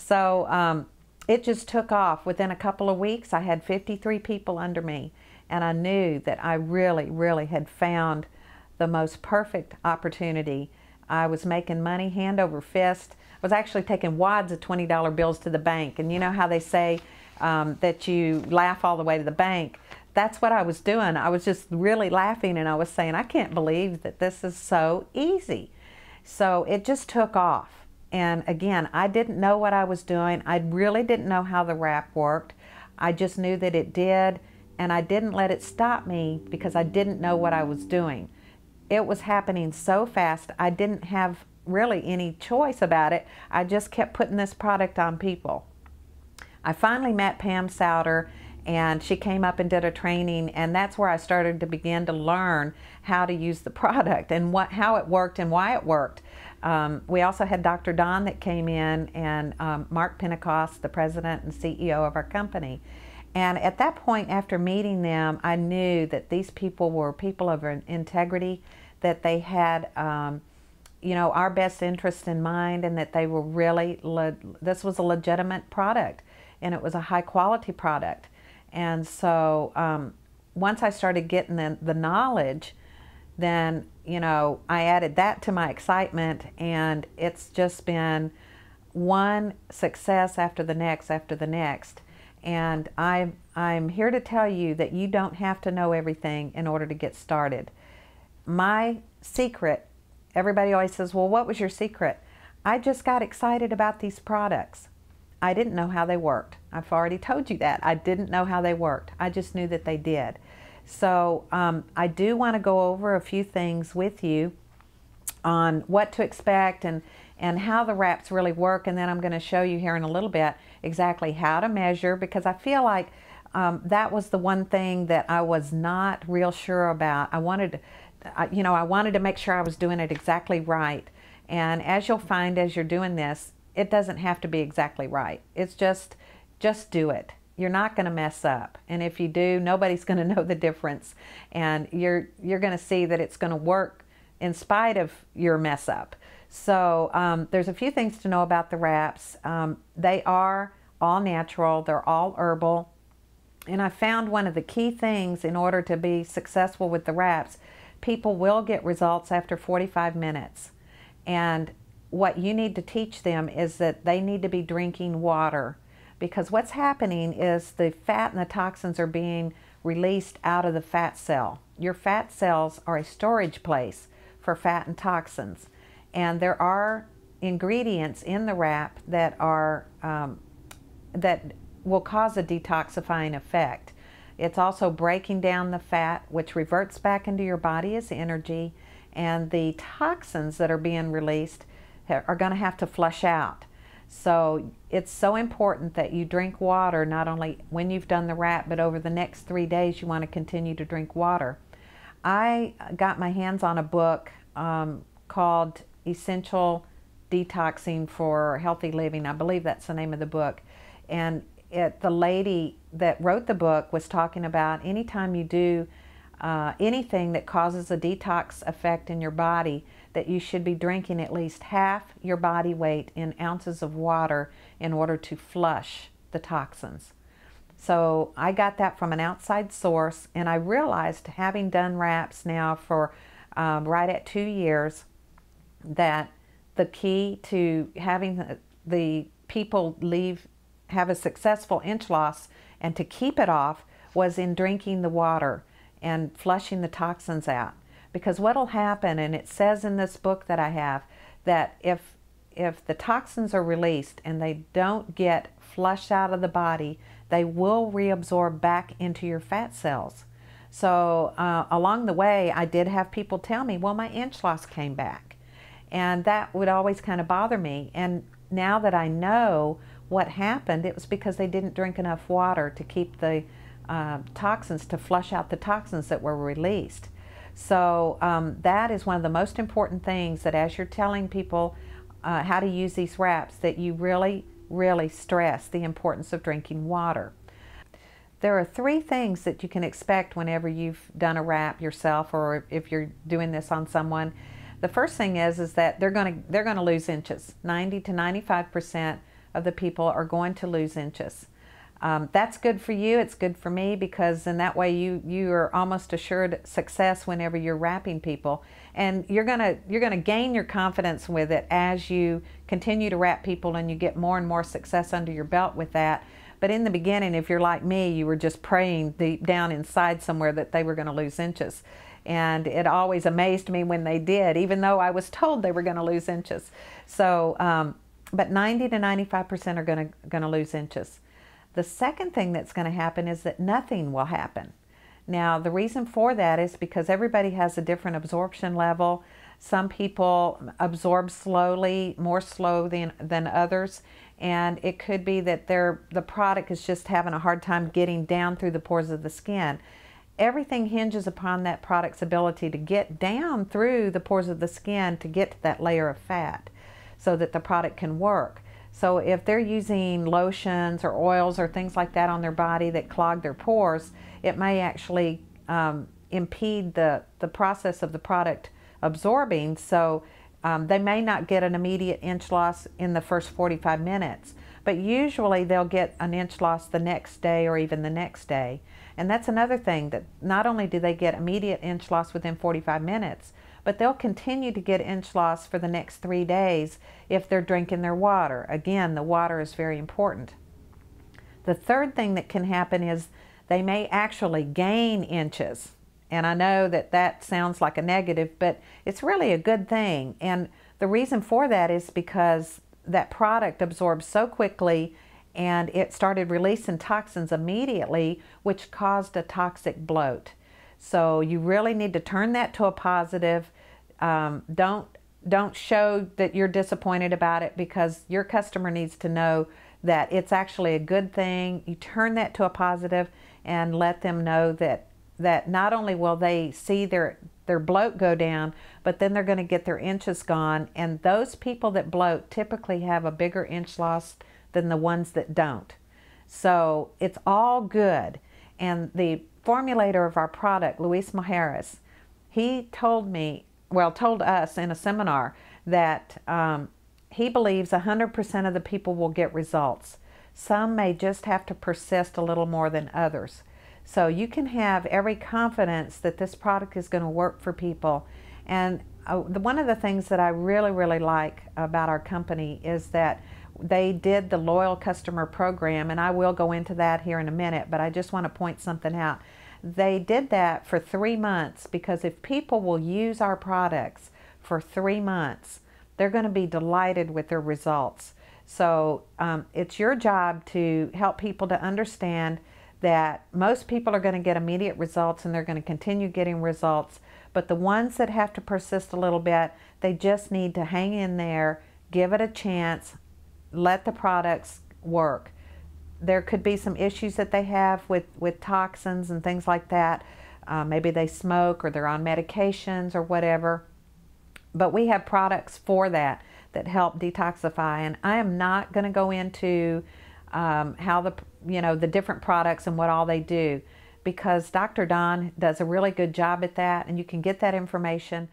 So it just took off. Within a couple of weeks, I had 53 people under me, and I knew that I really, really had found the most perfect opportunity. I was making money hand over fist. I was actually taking wads of $20 bills to the bank, and you know how they say that you laugh all the way to the bank? That's what I was doing. I was just really laughing, and I was saying, I can't believe that this is so easy. So it just took off. And again, I didn't know what I was doing. I really didn't know how the wrap worked. I just knew that it did, and I didn't let it stop me because I didn't know what I was doing. It was happening so fast, I didn't have really any choice about it. I just kept putting this product on people. I finally met Pam Souter, and she came up and did a training, and that's where I started to begin to learn how to use the product and how it worked and why it worked. We also had Dr. Don that came in, and Mark Pentecost, the president and CEO of our company. And at that point, after meeting them, I knew that these people were people of integrity, that they had you know, our best interest in mind, and that they were really, this was a legitimate product, and it was a high quality product. And so once I started getting the knowledge, then, you know, I added that to my excitement, and it's just been one success after the next after the next. And I'm here to tell you that you don't have to know everything in order to get started. My secret, everybody always says, well, what was your secret? I just got excited about these products. I didn't know how they worked. I've already told you that. I didn't know how they worked. I just knew that they did. So I do want to go over a few things with you on what to expect and how the wraps really work, and then I'm going to show you here in a little bit exactly how to measure, because I feel like that was the one thing that I was not real sure about. I wanted to make sure I was doing it exactly right. And as you'll find as you're doing this, it doesn't have to be exactly right. It's just do it. You're not going to mess up. And if you do, nobody's going to know the difference. And you're going to see that it's going to work in spite of your mess up. So there's a few things to know about the wraps. They are all natural. They're all herbal. And I found one of the key things in order to be successful with the wraps, people will get results after 45 minutes. And what you need to teach them is that they need to be drinking water, because what's happening is the fat and the toxins are being released out of the fat cell. Your fat cells are a storage place for fat and toxins, and there are ingredients in the wrap that are that will cause a detoxifying effect. It's also breaking down the fat, which reverts back into your body as energy, and the toxins that are being released are going to have to flush out. So it's so important that you drink water, not only when you've done the wrap, but over the next 3 days you want to continue to drink water. I got my hands on a book called Essential Detoxing for Healthy Living. I believe that's the name of the book. And the lady that wrote the book was talking about anytime you do anything that causes a detox effect in your body, that you should be drinking at least half your body weight in ounces of water in order to flush the toxins. So I got that from an outside source, and I realized, having done wraps now for right at 2 years, that the key to having the people have a successful inch loss and to keep it off was in drinking the water and flushing the toxins out. Because what will happen, and it says in this book that I have, that if the toxins are released and they don't get flushed out of the body, they will reabsorb back into your fat cells. So along the way, I did have people tell me, well, my inch loss came back. And that would always kind of bother me. And now that I know what happened, it was because they didn't drink enough water to keep the toxins, to flush out the toxins that were released. So that is one of the most important things, that as you're telling people how to use these wraps, that you really, really stress the importance of drinking water. There are 3 things that you can expect whenever you've done a wrap yourself, or if you're doing this on someone. The first thing is that they're going to lose inches. 90 to 95% of the people are going to lose inches. That's good for you. It's good for me, because in that way you are almost assured success whenever you're wrapping people, and you're gonna gain your confidence with it as you continue to wrap people and you get more and more success under your belt with that. But in the beginning, if you're like me, you were just praying deep down inside somewhere that they were going to lose inches. And it always amazed me when they did, even though I was told they were going to lose inches. So, but 90 to 95% are going to lose inches. The second thing that's going to happen is that nothing will happen. Now, the reason for that is because everybody has a different absorption level. Some people absorb slowly, more slow than others, and it could be that the product is just having a hard time getting down through the pores of the skin. Everything hinges upon that product's ability to get down through the pores of the skin to get to that layer of fat so that the product can work. So if they're using lotions or oils or things like that on their body that clog their pores, it may actually impede the process of the product absorbing. So they may not get an immediate inch loss in the first 45 minutes, but usually they'll get an inch loss the next day or even the next day. And that's another thing, that not only do they get immediate inch loss within 45 minutes, but they'll continue to get inch loss for the next 3 days if they're drinking their water. Again, the water is very important. The third thing that can happen is they may actually gain inches. And I know that that sounds like a negative, but it's really a good thing. And the reason for that is because that product absorbs so quickly and it started releasing toxins immediately, which caused a toxic bloat. So you really need to turn that to a positive. Don't show that you're disappointed about it, because your customer needs to know that it's actually a good thing. You turn that to a positive and let them know that not only will they see their bloat go down, but then they're going to get their inches gone. And those people that bloat typically have a bigger inch loss than the ones that don't. So it's all good. And the formulator of our product, Luis Mojeras, he told us in a seminar that he believes 100% of the people will get results. Some may just have to persist a little more than others. So you can have every confidence that this product is going to work for people. And one of the things that I really, really like about our company is that they did the loyal customer program, and I will go into that here in a minute, but I just want to point something out. They did that for 3 months, because if people will use our products for 3 months, they're going to be delighted with their results. So it's your job to help people to understand that most people are going to get immediate results and they're going to continue getting results, but the ones that have to persist a little bit, they just need to hang in there, give it a chance, let the products work. There could be some issues that they have with toxins and things like that. Maybe they smoke or they're on medications or whatever. But we have products for that help detoxify. And I am not going to go into how the different products and what all they do, because Dr. Don does a really good job at that, and you can get that information